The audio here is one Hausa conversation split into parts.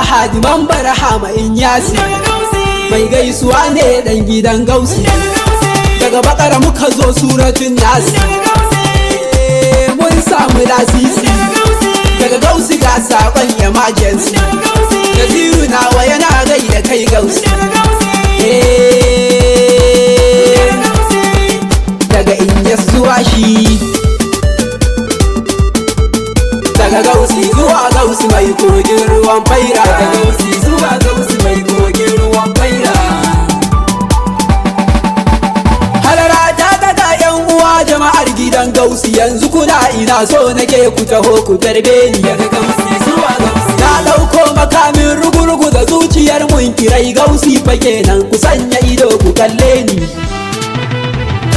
hadiman barhama in yasi mai gaisuwa ne dan gidan Gausi daga bakara muka zo suratun nasi mun samu lasisi daga Gausi ga sakon emergency Naziru nawa yana gaida kai Gausi daga Inyas zuwa shi daga Gausi zuwa Gausi mai kogin ruwan faira daga Gausi zuwa Gausi mai kogin ruwan faira halara ta daga yan uwa jama'ar gidan Gausi yanzu kuna ina so nake ku taho ku tarbe ni daga Gausi zuwa Gausi na dauko makamin rugurugu da zuciyar mun kirai Gausi fa kenan ku sanya ido ku kalle ni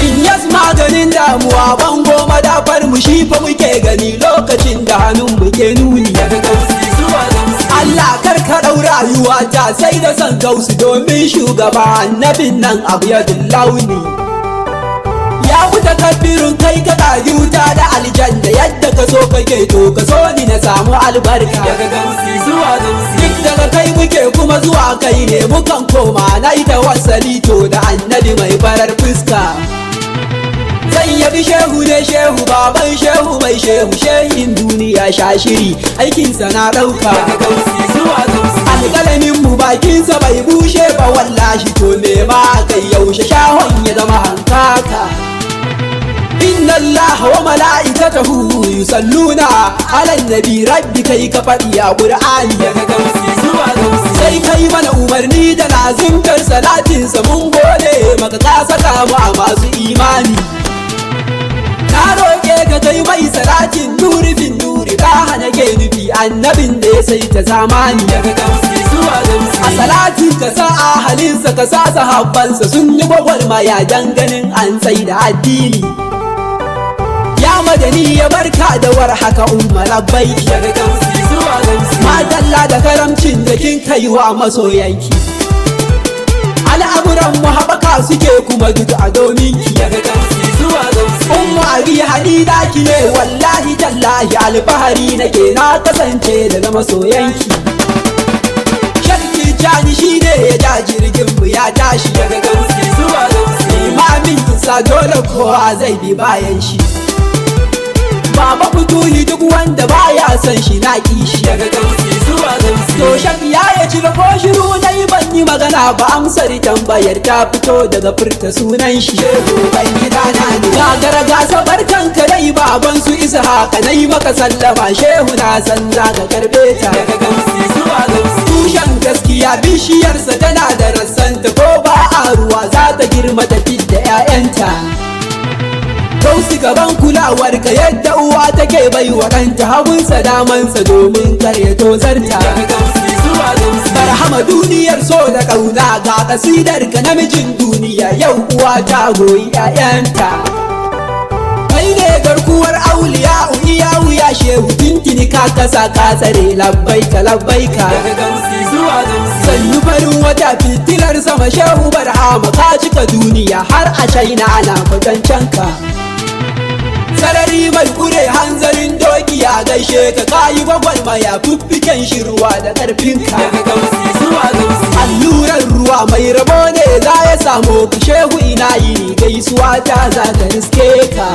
Inyas maganin damuwa bango madafar mu shi fa muke gani lokacin da hannun muke nuni daga Gausi zuwa Gausi Allah karka dau rayuwa ta sai da san Gausi domin shugaba annabin nan abu ya launi ya wuta kafirin kai ka kaji wuta da aljanna yadda ka so kake to ka so ni na samu albarka daga Gausi zuwa Gausi duk daga kai muke kuma zuwa kai ne mukan koma na ita wasali to da annabi mai farar fuska zan yabi shehu ne shehu baban shehu mai shehu shehin duniya shashiri aikinsa na ɗauka daga Gausi zuwa Gausi alƙalamin mu bakinsa bai bushe ba wallahi to me ma kai yaushe shahon ya zama hankaka inna Allah wa mala'ikatahu yusalluna ala nabi rabbi kai ka faɗi a Qur'ani daga Gausi zuwa Gausi sai kai mana umarni da lazimtar salatinsa mun gode maka ka saka mu a masu imani na roƙe ka kai mai salatin nuri fin nuri ka hana ke nufi annabin da ya sai ta zamani daga Gausi zuwa Gausi a salatin ka sa ahalinsa ka sa sahabbansa sun yi gwagwarmaya dan ganin an sai da addini ya madani ya barka da warhaka umma labbaiki daga Gausi zuwa Gausi madalla da karamcin da kin kai wa masoyanki al'amuran mu haɓaka suke kuma duk a dominki daga Gausi zuwa Gausi umma abi hadida ki ne wallahi tallahi alfahari nake na kasance daga masoyanki sharki jani shi ne ya ja jirgin mu ya tashi daga Gausi zuwa Gausi imamin isa dole kowa zai bi bayan shi Baba Fituhi duk wanda baya son shi na kishi daga Gausi zuwa Gausi to shafiya ya ci ko shiru dai ban yi magana ba amsar tambayar ta fito daga furta sunan shi shehu ban gidana ne gagara gasa barkan ka dai baban su Ishaq nai maka sallama shehu na san zaka karbe ta daga Gausi zuwa Gausi tushen gaskiya bishiyarsa tana da rassanta ko ba a ruwa za ta girma ta fidda 'ya'yanta Gausi gaban kulawar ka yadda uwa take bai wa ɗanta hagunsa damansa domin kar ya tozarta daga Gausi zuwa Gausi barhama duniyar so da ƙauna ga kasidar ka namijin duniya yau uwa ta goyi 'ya'yanta kai ne garkuwar auliya iya wuya shehu tintini ka kasa ka tsare labbaika labbaika daga Gausi zuwa Gausi sannu farin wata fitilar sama shehu barhama ka cika duniya har a China ana kwatancan ka sarari mai kure hanzarin doki ya gaishe ka kayi gwagwarmaya fuffiken shi ruwa da ƙarfinka daga Gausi zuwa Gausi allurar ruwa mai rabo ne za ya samu ka shehu ina yi gaisuwa ta za ka riske ka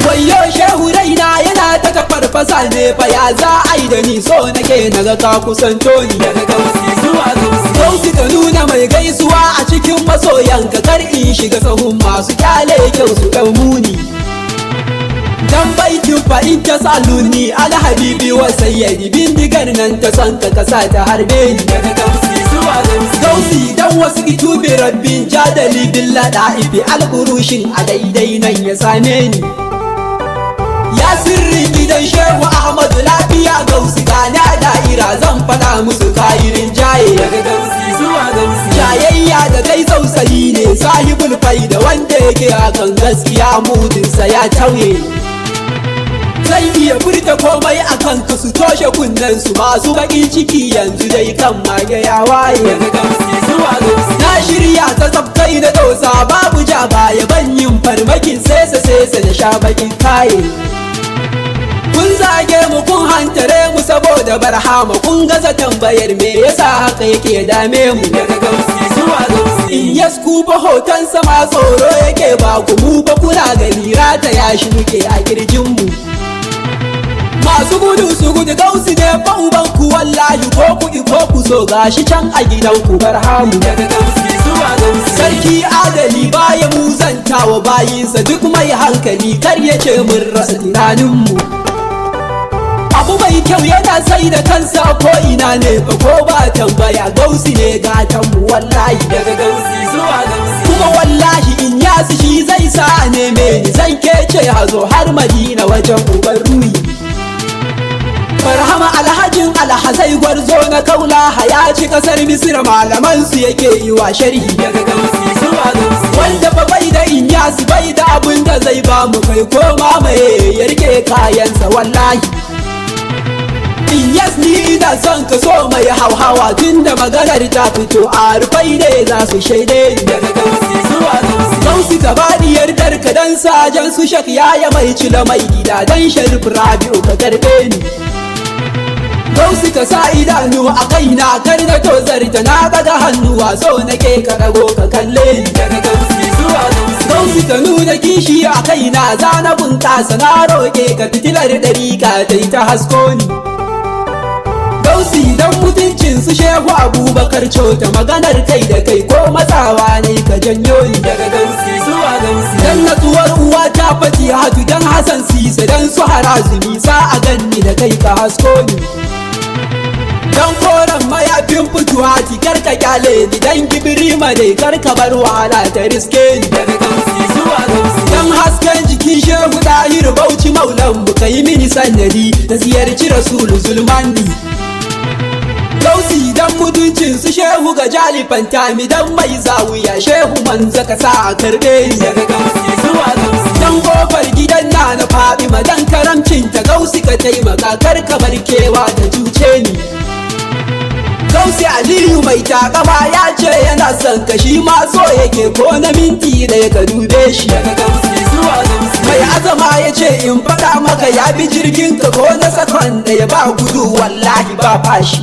wayo shehu raina yana ta tafarfasa ne fa ya za a yi da ni so nake naga ka kusanto ni daga Gausi zuwa Gausi Gausi ka nuna mai gaisuwa a cikin masoyanka kar in shiga sahun masu kyale kyau su ɗan muni dan baitin fa in ta saluni alhabibi wa sayyidi bindigar nan ta san ka kasa ta harbe ni daga Gausi zuwa Gausi Gausi dan wasu itubi rabbin jadali billah da'ifi alburushin a daidai nan ya same ni ya sirri gidan shehu Ahmadu lafiya Gausi gana da'ira zan faɗa musu kayirin jaye daga Gausi zuwa Gausi jayayya da kai tausayi ne sahibul faida wanda yake akan gaskiya mudinsa ya tauye zai iya furta komai akan ka su toshe kunnen su masu baƙin ciki yanzu dai kan mage ya waye daga Gausi zuwa Gausi na shirya ta tsafkai na dosa babu ja baya ban yin farmakin sesa da sha baƙin kaye kun zage mu kun hantare mu saboda barhama kun gaza tambayar me yasa haka yake dame mu. Daga Gausi zuwa Gausi in ya skuba hoton sama tsoro yake ba ku mu ba kuna gani rata ya shi muke a kirjin mu. Masu gudu su gudu Gausi ne fa uban ku wallahi ko ku so gashi can a gidan ku barhamu. Daga Gausi zuwa Gausi sarki adali baya muzantawa bayinsa duk mai hankali kar ya ce mun rasa tunanin mu. Abu mai kyau yana sai da kansa ko ina ne fa ko ba tambaya Gausi ne gatan mu wallahi. Daga Gausi zuwa Gausi kuma wallahi in yasu shi zai sa neme ni zan kece hazo har Madina wajen uban ruhi. Barhama alhajin alhazai gwarzo na kaula ya ci kasar Misir malaman su yake yi wa sharhi. Daga Gausi zuwa Gausi wanda fa bai da inyas bai da abin da zai ba mu kai ko mamaye ya rike kayansa wallahi. Inyas ni da son ka so mai hauhawa tunda maganar ta fito a rufai ne za su shaide ni. Daga Gausi zuwa Gausi Gausi ka bani yardar ka dan sajan su shak yaya mai cila mai gida dan Sharif Rabi'u ka karbe ni. Gausi ka sa idanu a kaina kar na tozarta na daga hannuwa so nake ka dago ka kalle ni. Daga Gausi zuwa Gausi Gausi ka nuna kishi a kaina za na bunƙasa na roƙe ka fitilar ɗarika ta yi ta hasko ni. Gausi dan mutuncin su Shehu Abubakar Cota maganar kai da kai ko matsawa ne ka janyo ni. Daga Gausi zuwa Gausi dan natsuwar uwa ta fati hatu dan Hassan Sisa dan su Harazumi sa a ganni da kai ka hasko ni. Dan koren mayafin fituwa tikar ka kyale ni dan Gibrima dai karka bar wahala ta riske ni. Daga Gausi zuwa Gausi dan hasken jikin Shehu Dahir Bauchi maulan mu kai mini sannadi da ziyarci Rasulu Zulmandi. Gausi dan mutuncin su Shehu ga jalifanta mi dan mai zawiya Shehu manza ka sa a karbe ni. Daga Gausi zuwa Gausi dan kofar gidan na Fadima dan karamcin ta Gausi ka taimaka kar ka bar kewa da cuce ni. Gausi Aliyu mai takama ya ce yana son ka shi ma so yake ko na minti da ka dube shi. Daga Gausi zuwa Gausi mai azama ya ce in faɗa maka ya bi jirgin ka ko na sakon da ya ba gudu wallahi ba fashi.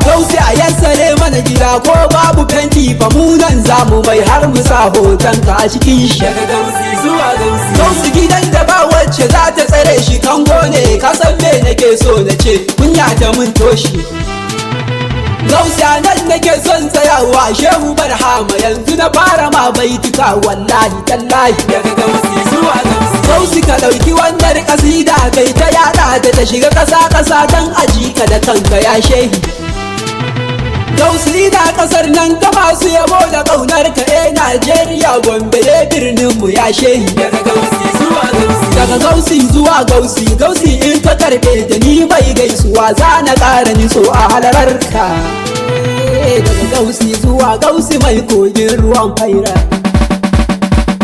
Gausi a yassare mana gida ko babu fenti fa mu nan zamu mai har mu sa hoton ka a cikin shi. Daga Gausi zuwa Gausi Gausi gidan da ba wacce za ta tsare shi kango ne ka san me nake so na ce kunya ta mun toshi. Gausi a nan nake son tsayawa Shehu Barhama yanzu na fara ma baituka wallahi tallahi. Daga Gausi zuwa Gausi Gausi ka ɗauki wannan kasida kai ta yada ta shiga ƙasa dan aji ka da kanka ya shehi. Gausi na kasar nan ta masu yabo da ƙaunar ka Najeriya Gombe ne birnin mu ya shehi. Daga Gausi zuwa Gausi daga Gausi zuwa Gausi Gausi in ka karbe da ni mai gaisuwa za na ƙara niso a halararka. Daga Gausi zuwa Gausi mai kogin ruwan faira.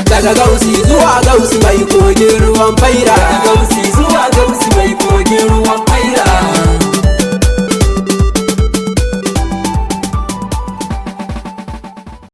Daga Gausi zuwa Gausi mai kogin ruwan faira. Daga Gausi zuwa Gausi mai kogin ruwan faira.